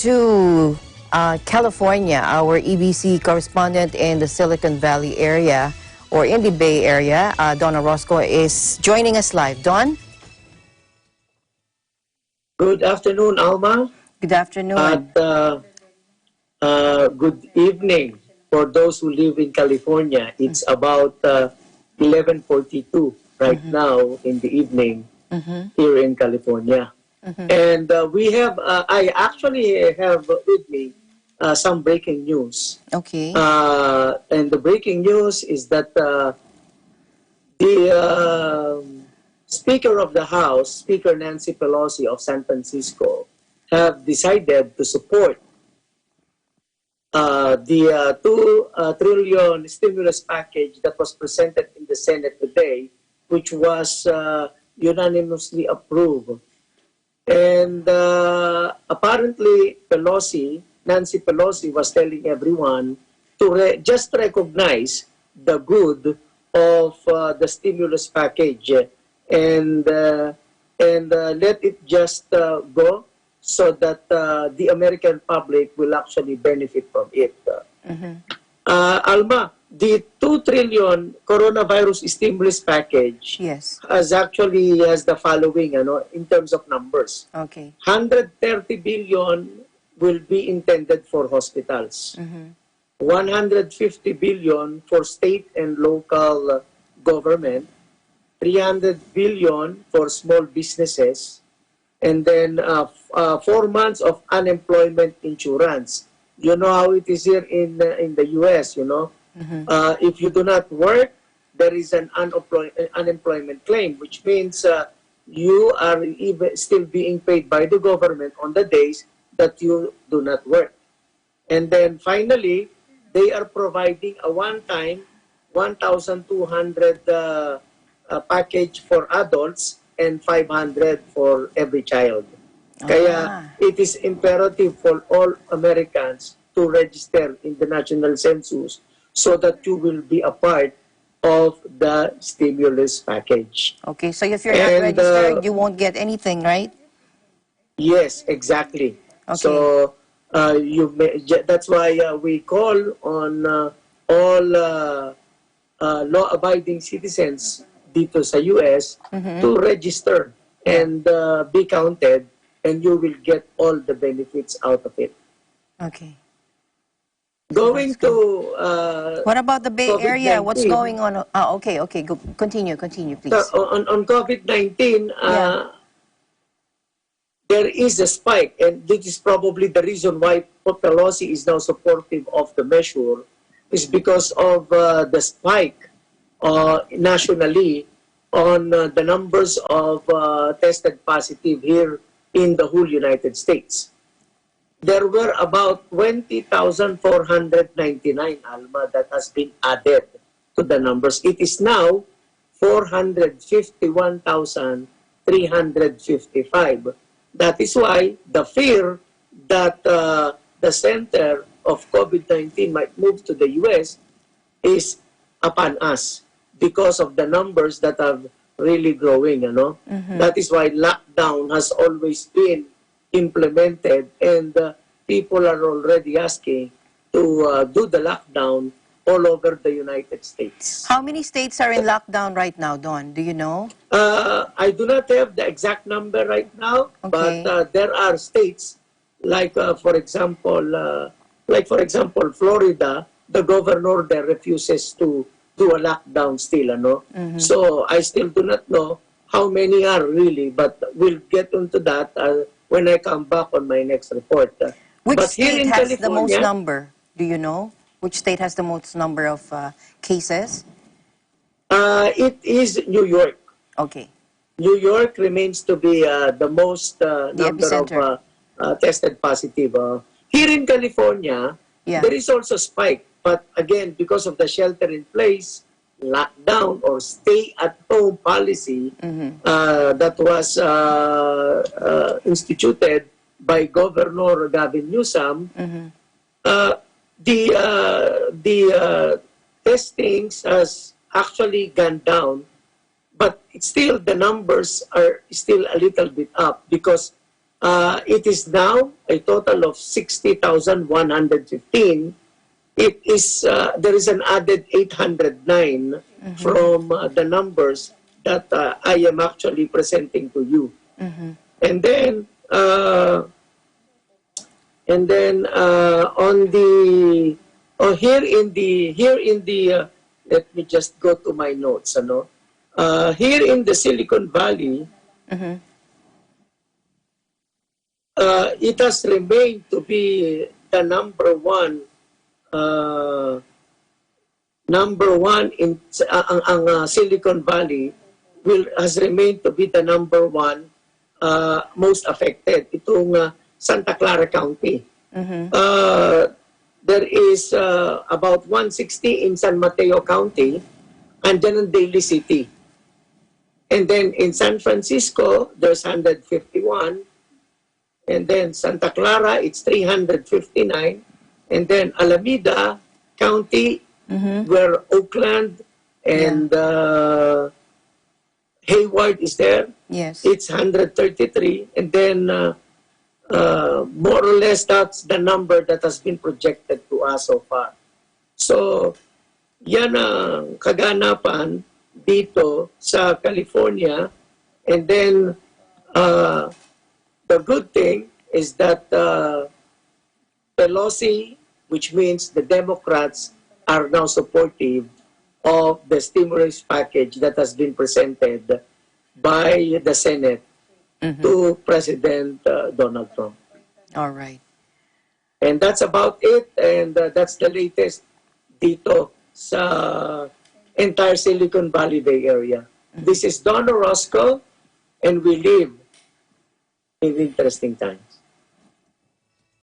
to California. Our EBC correspondent in the Silicon Valley area, or in the Bay Area, Don Orozco, is joining us live. Don? Good afternoon, Alma. Good afternoon. At good evening for those who live in California. It's about 11:42 right now in the evening here in California. And we have, I actually have with me some breaking news. Okay. And the breaking news is that the Speaker of the House, Speaker Nancy Pelosi of San Francisco, have decided to support the $2 trillion stimulus package that was presented in the Senate today, which was unanimously approved. And apparently Nancy Pelosi was telling everyone to just recognize the good of the stimulus package and let it just go, so that the American public will actually benefit from it. Alma, the $2 trillion coronavirus stimulus package has the following, in terms of numbers. Okay. 130 billion will be intended for hospitals. 150 billion for state and local government. 300 billion for small businesses. And then 4 months of unemployment insurance. You know how it is here in the U.S., if you do not work, there is an unemployment claim, which means you are even still being paid by the government on the days that you do not work. And then finally, they are providing a one-time 1,200 package for adults and 500 for every child. Kaya it is imperative for all Americans to register in the national census so that you will be a part of the stimulus package. Okay, so if you're not registered, you won't get anything, right? Yes, exactly. Okay. So that's why we call on all law-abiding citizens dito sa US to register and be counted, and you will get all the benefits out of it. Okay. Going to what about the Bay Area? What's going on? Okay. Continue, please. So on COVID-19, there is a spike, and this is probably the reason why Pelosi is now supportive of the measure, is because of the spike nationally on the numbers of tested positive here in the whole United States. There were about 20,499, Alma, that has been added to the numbers. It is now 451,355. That is why the fear that the center of COVID-19 might move to the U.S. is upon us because of the numbers that are really growing. That is why lockdown has always been implemented, and people are already asking to do the lockdown all over the United States. How many states are in lockdown right now, Don? Do you know? I do not have the exact number right now, but there are states like, for example, Florida. The governor there refuses to do a lockdown still, So I still do not know how many are really, but we'll get into that when I come back on my next report. Which state has the most number? Do you know? Which state has the most number of cases? It is New York. Okay. New York remains to be the most number of tested positive. Here in California, there is also a spike. But again, because of the shelter-in-place, lockdown, or stay-at-home policy that was instituted by Governor Gavin Newsom, the testings has actually gone down, but still the numbers are still a little bit up because It is now a total of 60,115. It is there is an added 809 from the numbers that I am actually presenting to you. And then on the here in the let me just go to my notes. Here in the Silicon Valley, it has remained to be the number one in ang Silicon Valley has remained to be the number one most affected, itong Santa Clara County. There is about 160 in San Mateo County, and then in Daly City. And then in San Francisco, there's 151. And then Santa Clara, it's 359. And then Alameda County, where Oakland and Hayward is there, Yes. it's 133. And then more or less that's the number that has been projected to us so far. So, yan ang kaganapan dito sa California. And then, the good thing is that Pelosi, which means the Democrats, are now supportive of the stimulus package that has been presented by the Senate to President Donald Trump. All right. And that's about it. And that's the latest dito sa entire Silicon Valley Bay Area. This is Don Orozco, and we live in interesting times.